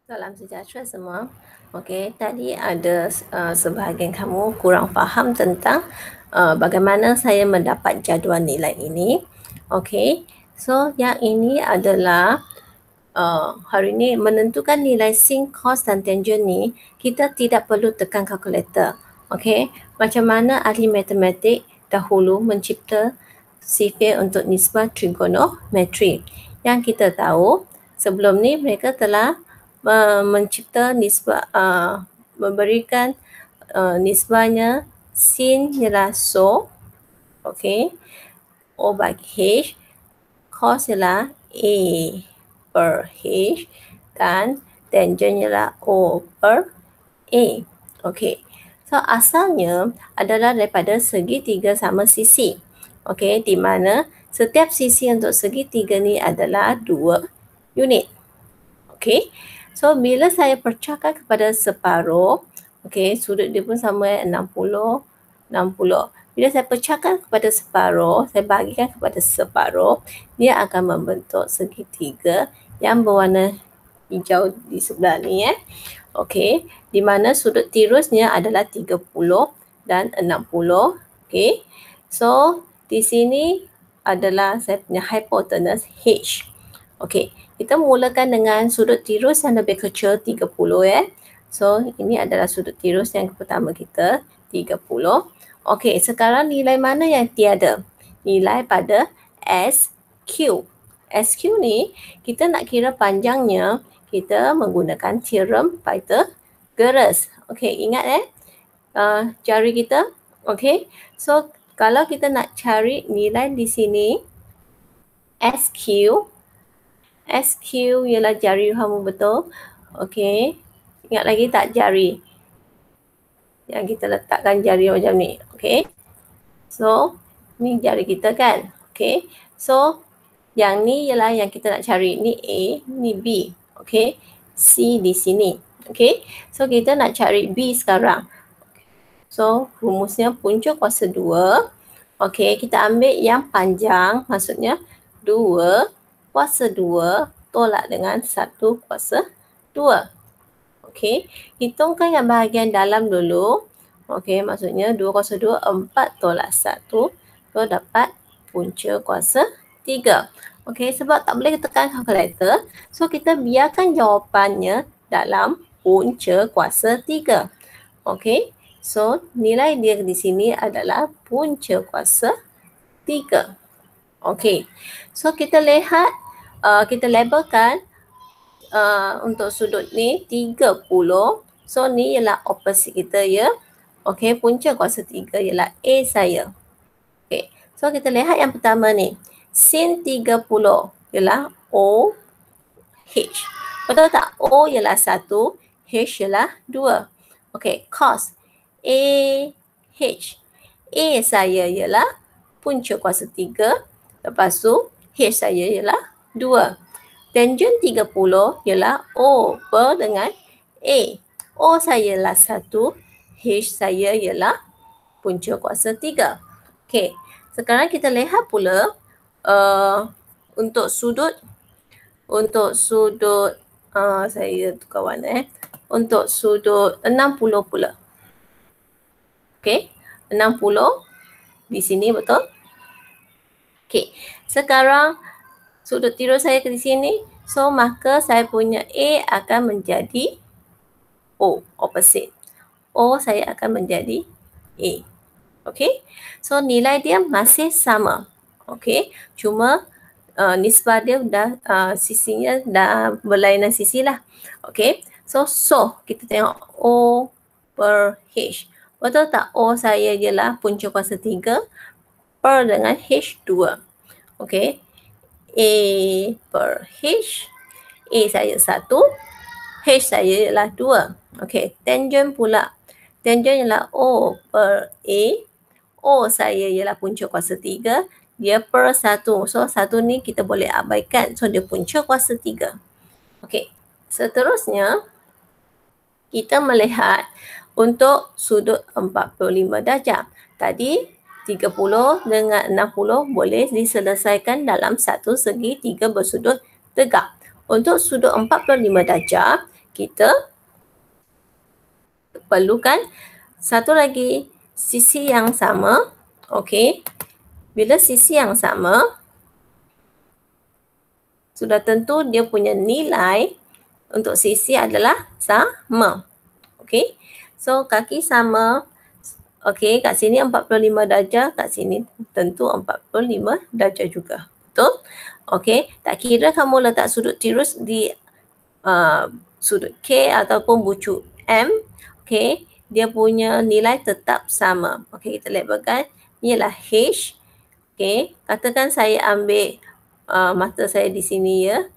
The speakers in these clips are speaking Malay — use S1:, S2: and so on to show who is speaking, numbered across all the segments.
S1: Salam sejahtera semua. Okey, tadi ada sebahagian kamu kurang faham tentang bagaimana saya mendapat jadual nilai ini. Okey, so yang ini adalah hari ini menentukan nilai sin, cos dan tangent ni, kita tidak perlu tekan kalkulator. Okey, macam mana ahli matematik dahulu mencipta sifir untuk nisbah trigonometri. Yang kita tahu, sebelum ni mereka telah mencipta nisbah, memberikan nisbahnya sin ialah so, okey, O bagi H, cos ialah A per H dan tangent ialah O per A. Okey. So asalnya adalah daripada segitiga sama sisi. Okey, di mana setiap sisi untuk segitiga ni adalah 2 unit. Okey. So bila saya pecahkan kepada separuh, okey, sudut dia pun sama 60, 60. Bila saya pecahkan kepada separuh, saya bagikan kepada separuh, dia akan membentuk segitiga yang berwarna hijau di sebelah ni Okey, di mana sudut tirusnya adalah 30 dan 60. Okey. So di sini adalah saya punya hypotenuse H. Okey, kita mulakan dengan sudut tirus yang lebih kecil 30 So ini adalah sudut tirus yang pertama kita 30. Okey, sekarang nilai mana yang tiada? Nilai pada SQ. SQ ni kita nak kira panjangnya, kita menggunakan teorem Pythagoras. Okey, ingat jari kita. Okey, so kalau kita nak cari nilai di sini, SQ ialah jari kamu betul. Okey, ingat lagi tak jari yang kita letakkan jari macam ni. Okey, so ni jari kita kan. Okey, so yang ni ialah yang kita nak cari. Ni A, ni B. Okey, C di sini. Okey, so kita nak cari B sekarang. So rumusnya punca kuasa 2. Okey, kita ambil yang panjang, maksudnya 2 kuasa 2 tolak dengan 1 kuasa 2. Okey, hitungkan yang bahagian dalam dulu. Okey, maksudnya 2 kuasa 2, 4 tolak 1. So dapat punca kuasa 3. Okey, sebab tak boleh tekan kalkulator, so kita biarkan jawapannya dalam punca kuasa 3. Okey, so nilai dia di sini adalah punca kuasa 3. Okey, so kita lihat, kita labelkan untuk sudut ni 30. So ni ialah opposite kita ya. Okey, punca kuasa 3 ialah A saya. Okey, so kita lihat yang pertama ni. Sin 30 ialah OH. Betul tak? O ialah 1, H ialah 2. Okey, cos AH. A saya ialah punca kuasa 3. Lepas tu H saya ialah 2. Tangent 30 ialah O per dengan A. O saya ialah 1, H saya ialah punca kuasa 3. Okey, sekarang kita lihat pula untuk sudut saya tukar warna untuk sudut 60 pula. Okey, 60 di sini betul? Okey, sekarang sudut tirus saya ke sini, so maka saya punya A akan menjadi O, opposite. O saya akan menjadi A. Okey, so nilai dia masih sama. Okey, cuma nisbah dia dah sisinya dah berlainan sisi lah. Okey, so kita tengok O per H. Betul tak? O saya ialah punca kuasa 3 per dengan H 2. Okey, A per H. A saya 1, H saya ialah 2. Okey, tangent pula. Tangent ialah O per A. O saya ialah punca kuasa 3. Dia per 1. So 1 ni kita boleh abaikan. So dia punca kuasa 3. Okey, seterusnya kita melihat untuk sudut 45 darjah. Tadi 30 dengan 60 boleh diselesaikan dalam satu segitiga bersudut tegak. Untuk sudut 45 darjah, kita perlukan satu lagi sisi yang sama. Okey. Bila sisi yang sama, sudah tentu dia punya nilai untuk sisi adalah sama. Okey. So kaki sama. Okey, kat sini 45 darjah, kat sini tentu 45 darjah juga. Betul? Okey, tak kira kamu letak sudut tirus di sudut K ataupun bucu M, okey, dia punya nilai tetap sama. Okey, kita lihat bagai ni ialah H. Okey, katakan saya ambil mata saya di sini ya.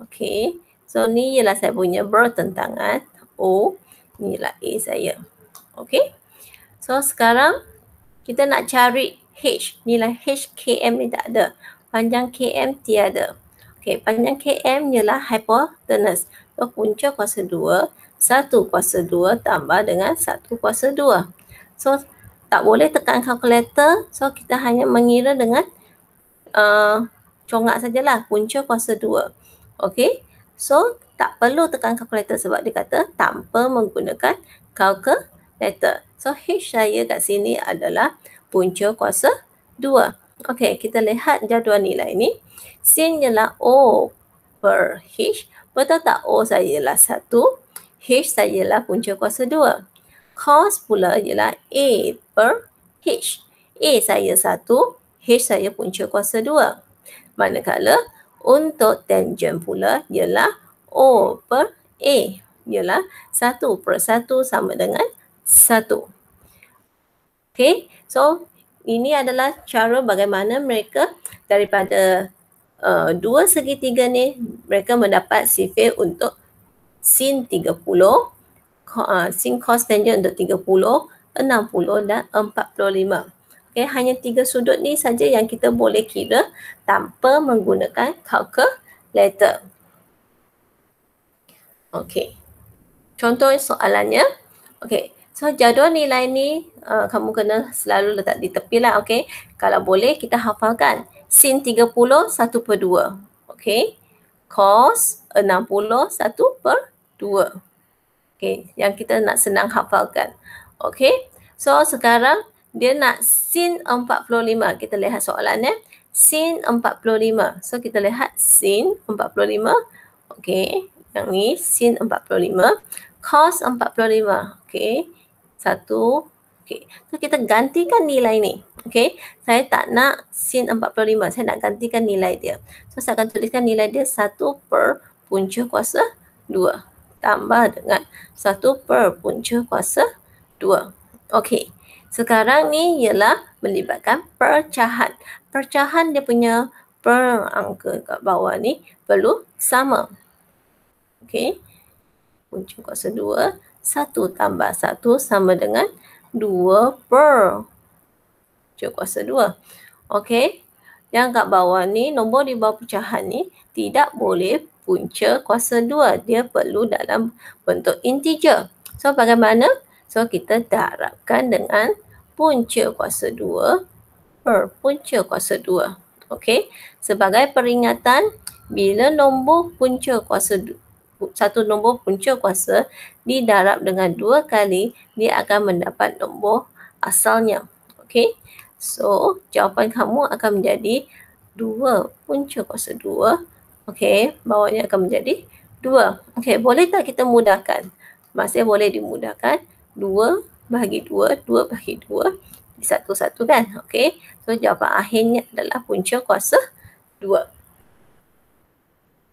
S1: Okey, so ni ialah saya punya bertentangan O, ni ialah A saya. Okey, so sekarang kita nak cari H, nilai H KM ni tak ada, panjang KM tiada. Okey, panjang KM ialah hipotenus. So, punca kuasa 2, 1 kuasa 2 tambah dengan 1 kuasa 2. So, tak boleh tekan kalkulator. So, kita hanya mengira dengan congak sajalah, punca kuasa 2. Okey, so tak perlu tekan kalkulator sebab dia kata tanpa menggunakan kalkulator. So, H saya kat sini adalah punca kuasa 2. Okey, kita lihat jadual nilai ni. Sin ialah O per H. Betul tak? O saya ialah 1. H saya ialah punca kuasa 2. Cos pula ialah A per H. A saya 1. H saya punca kuasa 2. Manakala untuk tangent pula ialah O per A. Ialah 1 per 1 sama dengan 1. Okay, so ini adalah cara bagaimana mereka daripada dua segitiga ni mereka mendapat sifir untuk sin 30, sin cos tangent untuk 30, 60 dan 45. Okay, hanya 3 sudut ni saja yang kita boleh kira tanpa menggunakan kalkulator. Okay, contoh soalannya. Okay, so jadual nilai ni kamu kena selalu letak di tepi lah. Okay, kalau boleh kita hafalkan. Sin 30 1 per 2. Okay, cos 60 1 per 2. Okay, yang kita nak senang hafalkan. Okay, so sekarang dia nak sin 45. Kita lihat soalannya. Sin 45. So kita lihat sin 45. Okay, yang ni sin 45. Cos 45. Okay, 1. Okay, so kita gantikan nilai ni. Okay, saya tak nak sin 45. Saya nak gantikan nilai dia. So saya akan tuliskan nilai dia 1 per punca kuasa 2. Tambah dengan 1 per punca kuasa 2. Okey, sekarang ni ialah melibatkan percahan. Percahan dia punya per angka kat bawah ni perlu sama. Okey, punca kuasa 2, 1 tambah 1 sama dengan 2 per punca kuasa 2. Okey, yang kat bawah ni, nombor di bawah pecahan ni tidak boleh punca kuasa 2. Dia perlu dalam bentuk integer. So, bagaimana? So, kita darabkan dengan punca kuasa 2 per punca kuasa 2. Okey, sebagai peringatan, bila nombor punca kuasa 2, satu nombor punca kuasa didarab dengan 2 kali, dia akan mendapat nombor asalnya. Okey, so jawapan kamu akan menjadi 2 punca kuasa 2. Okey, bawahnya akan menjadi 2. Okey, boleh tak kita mudahkan? Masih boleh dimudahkan. 2 bahagi 2, 2 bahagi 2, satu-satu kan? Okey, so jawapan akhirnya adalah punca kuasa 2.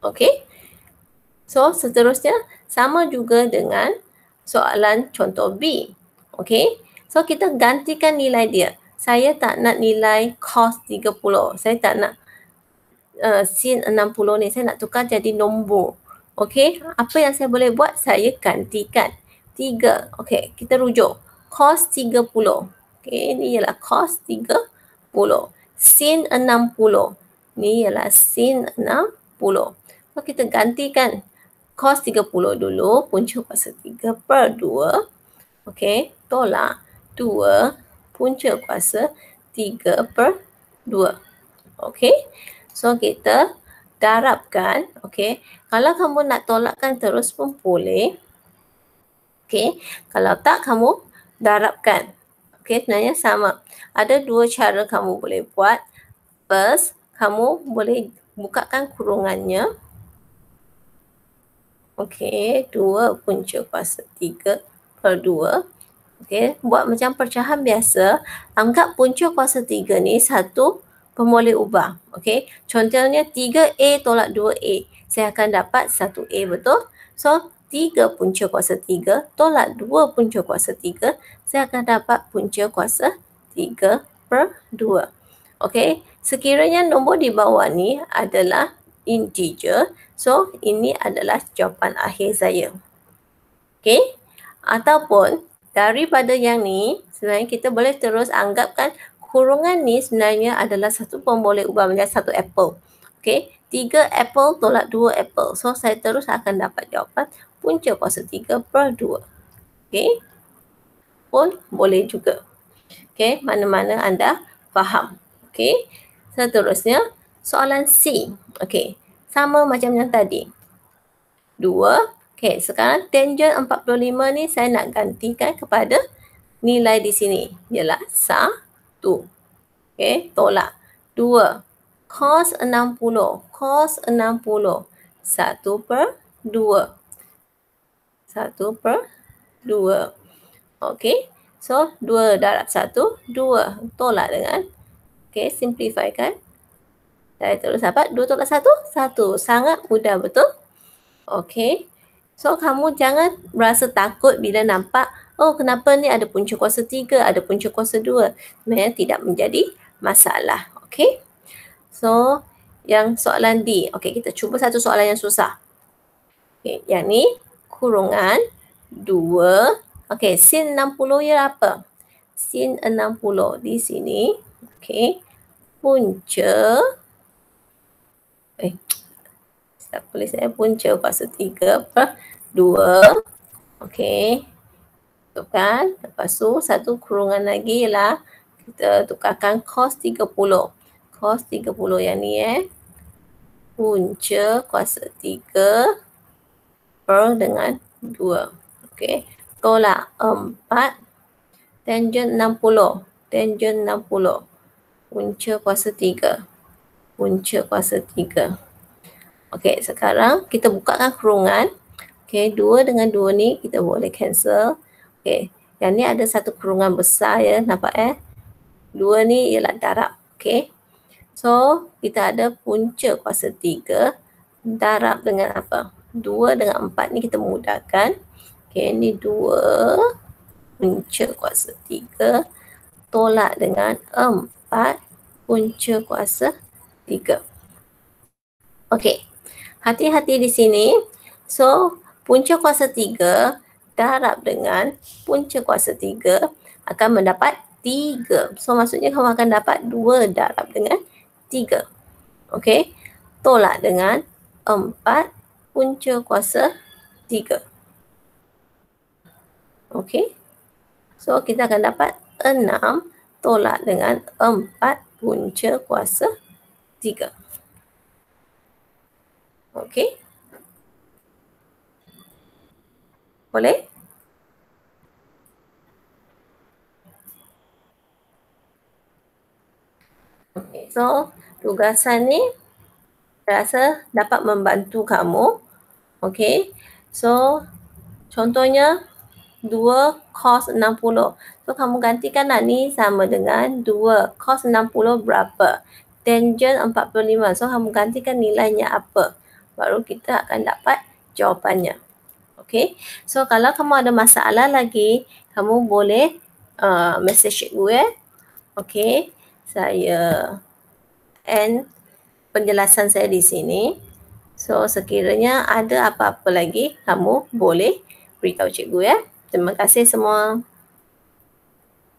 S1: Okey, so seterusnya sama juga dengan soalan contoh B. Okey, so kita gantikan nilai dia. Saya tak nak nilai cos 30. Saya tak nak sin 60 ni. Saya nak tukar jadi nombor. Okey, apa yang saya boleh buat? Saya gantikan 3. Okey, kita rujuk. Cos 30. Okey, ini ialah cos 30. Sin 60. Ni ialah sin 60. So, kita gantikan cos 30 dulu. Punca kuasa 3 per 2. Okey, tolak 2 punca kuasa 3 per 2. Okey, so kita darabkan, okey. Kalau kamu nak tolakkan terus pun boleh. Okey. Kalau tak, kamu darabkan. Okey, sebenarnya sama. Ada dua cara kamu boleh buat. First, kamu boleh bukakan kurungannya. Okey, 2 punca kuasa 3 per 2. Okey, buat macam pecahan biasa. Anggap punca kuasa 3 ni satu pemboleh ubah. Okey, contohnya 3A tolak 2A. Saya akan dapat 1A, betul? So, 3 punca kuasa 3 tolak 2 punca kuasa 3. Saya akan dapat punca kuasa 3 per 2. Okey, sekiranya nombor di bawah ni adalah integer, so ini adalah jawapan akhir saya. Okey, ataupun daripada yang ni, sebenarnya kita boleh terus anggapkan kurungan ni sebenarnya adalah satu pemboleh ubah menjadi satu apple. Okey, 3 apple tolak 2 apple. So, saya terus akan dapat jawapan punca kuasa 3 per 2. Okey, pun boleh juga. Okey, mana-mana anda faham. Okey, seterusnya soalan C. Okey, sama macam yang tadi. 2. Okey, sekarang tangent 45 ni saya nak gantikan kepada nilai di sini. Ialah 1. Okey, tolak. 2. Cos 60. Cos 60. 1 per 2. 1 per 2. Okey, so 2 darab 1, 2. Tolak dengan, okey, simplifikan. Saya terus dapat 2 tolak 1, 1. Sangat mudah, betul? Okey. So, kamu jangan rasa takut bila nampak, oh kenapa ni ada punca kuasa 3, ada punca kuasa 2. Sebenarnya tidak menjadi masalah. Okey. So, yang soalan D. Okey, kita cuba satu soalan yang susah. Okey, yang ni kurungan 2. Okey, sin 60 ia apa? Sin 60 di sini. Okey. Punca tak boleh saya punca kuasa 3 per 2. Okey. Tukar. Lepas tu satu kurungan lagi ialah kita tukarkan cos 30. Cos 30 yang ni punca kuasa 3 per dengan 2. Okey. Tolak 4. Tangent 60. Tangent 60. Punca kuasa 3. Punca kuasa 3. Okey, sekarang kita bukakan kurungan. Okey, 2 dengan 2 ni kita boleh cancel. Okey, yang ni ada satu kurungan besar ya, nampak 2 ni ialah darab. Okey. So, kita ada punca kuasa 3 darab dengan apa? 2 dengan 4 ni kita mudahkan. Okey, ni 2 punca kuasa 3 tolak dengan 4 punca kuasa 3. Okey. Hati-hati di sini. So, punca kuasa 3 darab dengan punca kuasa 3 akan mendapat 3. So, maksudnya kamu akan dapat 2 darab dengan 3. Okey. Tolak dengan 4 punca kuasa 3. Okey. So, kita akan dapat 6 tolak dengan 4 punca kuasa 3. Okey. Boleh? Okey. So, tugasan ni saya rasa dapat membantu kamu. Okey. So, contohnya 2 cos 60. So, kamu gantikanlah ni sama dengan 2 cos 60 berapa? Tangent 45. So, kamu gantikan nilainya apa? Baru kita akan dapat jawapannya. Okey. So, kalau kamu ada masalah lagi, kamu boleh message cikgu Okey. Saya end penjelasan saya di sini. So, sekiranya ada apa-apa lagi, kamu boleh beritahu cikgu Terima kasih semua.